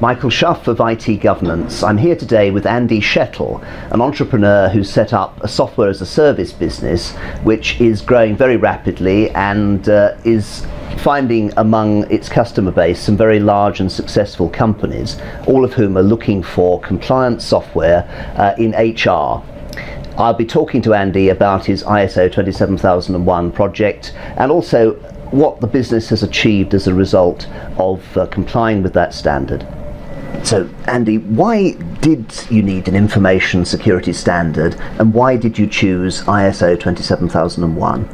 Michael Schuff of IT Governance. I'm here today with Andy Shettle, an entrepreneur who set up a software as a service business which is growing very rapidly and is finding among its customer base some very large and successful companies, all of whom are looking for compliance software in HR. I'll be talking to Andy about his ISO 27001 project and also what the business has achieved as a result of complying with that standard. So, Andy, why did you need an information security standard, and why did you choose ISO 27001?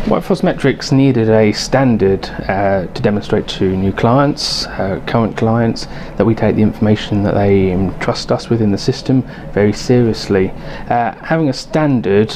Workforce Metrics needed a standard to demonstrate to new clients, current clients, that we take the information that they entrust us with in the system very seriously. Having a standard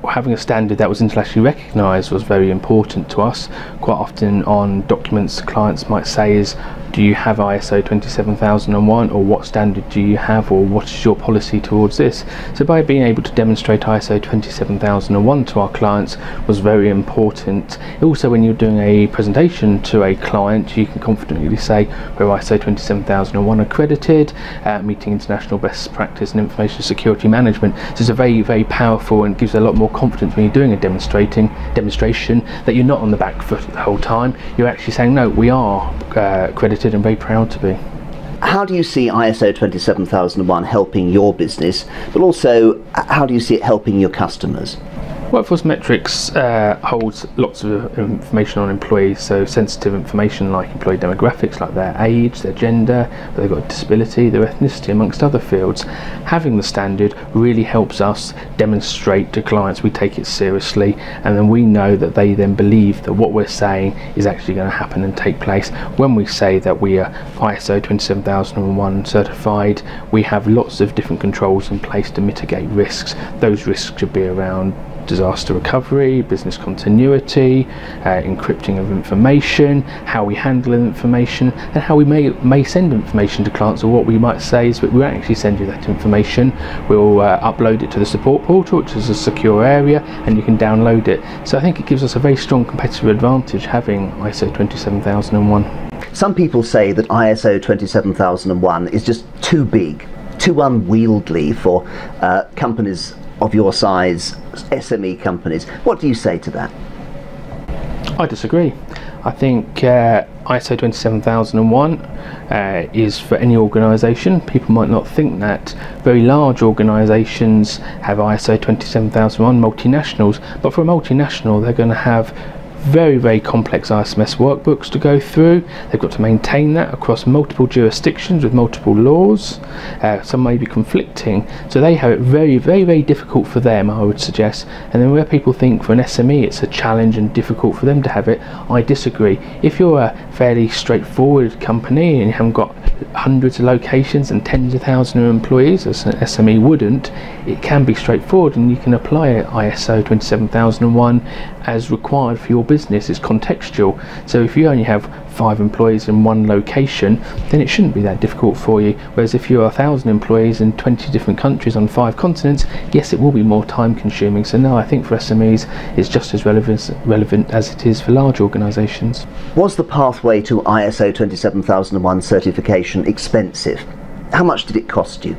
that was internationally recognised was very important to us. Quite often on documents, clients might say is, do you have ISO 27001, or what standard do you have, or what is your policy towards this? So by being able to demonstrate ISO 27001 to our clients was very important. Also, when you're doing a presentation to a client, you can confidently say we're ISO 27001 accredited, meeting international best practice in information security management. So it's a very, very powerful and gives a lot more confidence when you're doing a demonstration that you're not on the back foot the whole time. You're actually saying, no, we are accredited and very proud to be. How do you see ISO 27001 helping your business, but also how do you see it helping your customers? Workforce Metrics holds lots of information on employees, so sensitive information like employee demographics, like their age, their gender, whether they've got a disability, their ethnicity, amongst other fields. Having the standard really helps us demonstrate to clients we take it seriously, and then we know that they then believe that what we're saying is actually going to happen and take place. When we say that we are ISO 27001 certified, we have lots of different controls in place to mitigate risks. Those risks should be around disaster recovery, business continuity, encrypting of information, how we handle information, and how we may send information to clients. Or what we might say is that we'll actually send you that information, we'll upload it to the support portal, which is a secure area, and you can download it. So I think it gives us a very strong competitive advantage having ISO 27001. Some people say that ISO 27001 is just too big, too unwieldy for companies of your size, SME companies. What do you say to that? I disagree. I think ISO 27001 is for any organisation. People might not think that. Very large organisations have ISO 27001, multinationals, but for a multinational they're going to have very, very complex ISMS workbooks to go through. They've got to maintain that across multiple jurisdictions with multiple laws. Some may be conflicting, so they have it very, very, very difficult for them, I would suggest. And then where people think for an SME it's a challenge and difficult for them to have it, I disagree. If you're a fairly straightforward company and you haven't got hundreds of locations and tens of thousands of employees, as an SME wouldn't, it can be straightforward and you can apply ISO 27001 as required for your business. It's contextual. So if you only have 5 employees in one location, then it shouldn't be that difficult for you. Whereas if you are 1,000 employees in 20 different countries on 5 continents, yes, it will be more time consuming. So no, I think for SMEs it's just as relevant as it is for large organisations. Was the pathway to ISO 27001 certification expensive? How much did it cost you?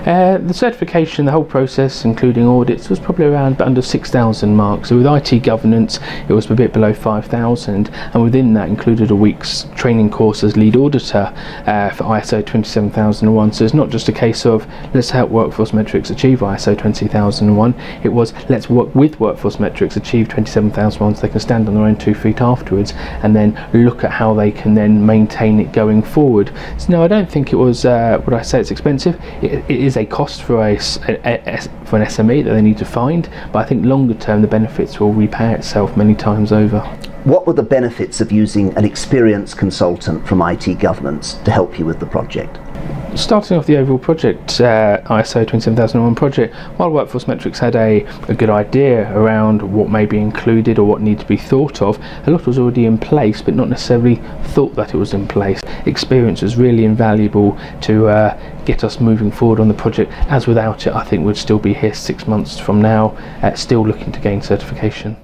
The certification, the whole process, including audits, was probably around under 6,000 mark. So with IT governance, it was a bit below 5,000, and within that included a week's training course as lead auditor for ISO 27001. So it's not just a case of let's help Workforce Metrics achieve ISO 20001. It was let's work with Workforce Metrics achieve 27001 so they can stand on their own 2 feet afterwards, and then look at how they can then maintain it going forward. So no, I don't think it was. Would I say it's expensive? It is a cost for an SME that they need to find, but I think longer term the benefits will repay itself many times over. What were the benefits of using an experienced consultant from IT governance to help you with the project? Starting off the overall project, ISO 27001 project, while Workforce Metrics had a good idea around what may be included or what needs to be thought of, a lot was already in place but not necessarily thought that it was in place. Experience was really invaluable to get us moving forward on the project, as without it I think we'd still be here 6 months from now, still looking to gain certification.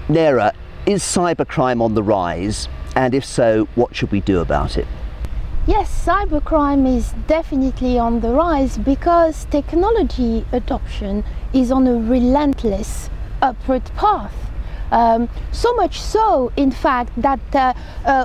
Nera, is cybercrime on the rise? And if so, what should we do about it? Yes, cybercrime is definitely on the rise because technology adoption is on a relentless upward path. So much so, in fact, that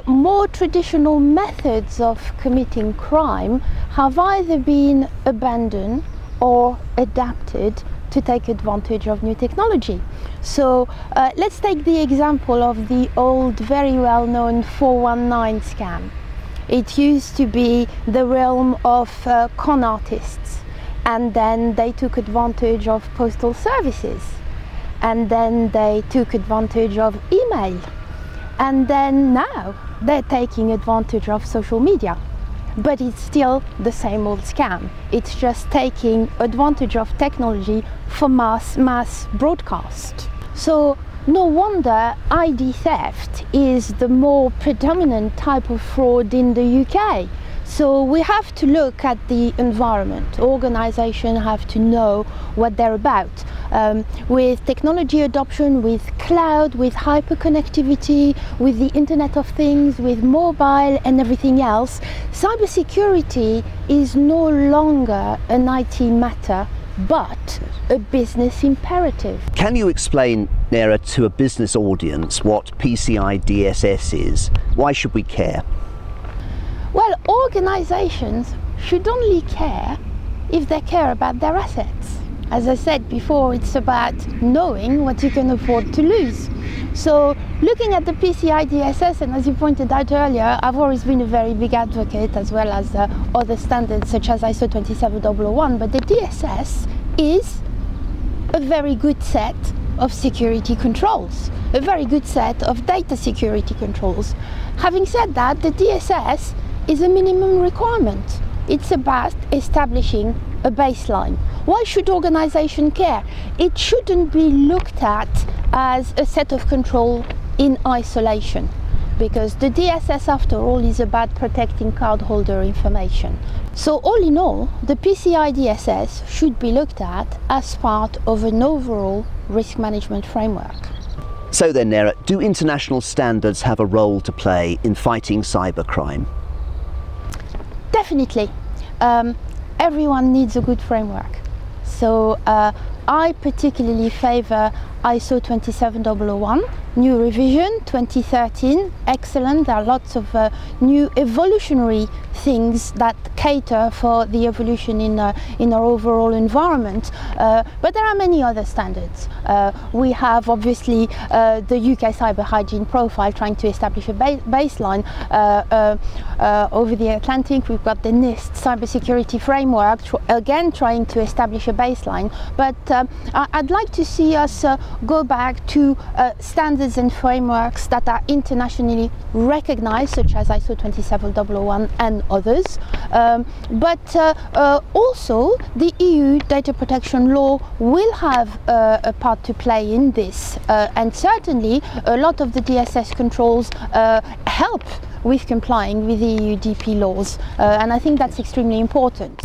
more traditional methods of committing crime have either been abandoned or adapted to take advantage of new technology. So let's take the example of the old, very well-known 419 scam. It used to be the realm of con artists, and then they took advantage of postal services, and then they took advantage of email, and then now they're taking advantage of social media. But it's still the same old scam. It's just taking advantage of technology for mass broadcast. So no wonder ID theft is the more predominant type of fraud in the UK. So we have to look at the environment. Organizations have to know what they're about. With technology adoption, with cloud, with hyperconnectivity, with the Internet of Things, with mobile and everything else, cybersecurity is no longer an IT matter, but a business imperative. Can you explain, Nera, to a business audience what PCI DSS is? Why should we care? Well, organizations should only care if they care about their assets. As I said before, it's about knowing what you can afford to lose. So looking at the PCI DSS, and as you pointed out earlier, I've always been a very big advocate, as well as other standards such as ISO 27001, but the DSS is a very good set of security controls, a very good set of data security controls. Having said that, the DSS is a minimum requirement. It's about establishing a baseline. Why should organizations care? It shouldn't be looked at as a set of control in isolation, because the DSS, after all, is about protecting cardholder information. So all in all, the PCI DSS should be looked at as part of an overall risk management framework. So then, Nera, do international standards have a role to play in fighting cybercrime? Definitely. Everyone needs a good framework. So I particularly favour ISO 27001, new revision 2013, excellent. There are lots of new evolutionary things that cater for the evolution in our overall environment. But there are many other standards. We have obviously the UK Cyber Hygiene Profile trying to establish a baseline. Over the Atlantic, we've got the NIST Cybersecurity Framework, again trying to establish a baseline. But I'd like to see us go back to standards and frameworks that are internationally recognized, such as ISO 27001 and others. But also the EU data protection law will have a part to play in this, and certainly a lot of the DSS controls help with complying with the EU DP laws, and I think that's extremely important.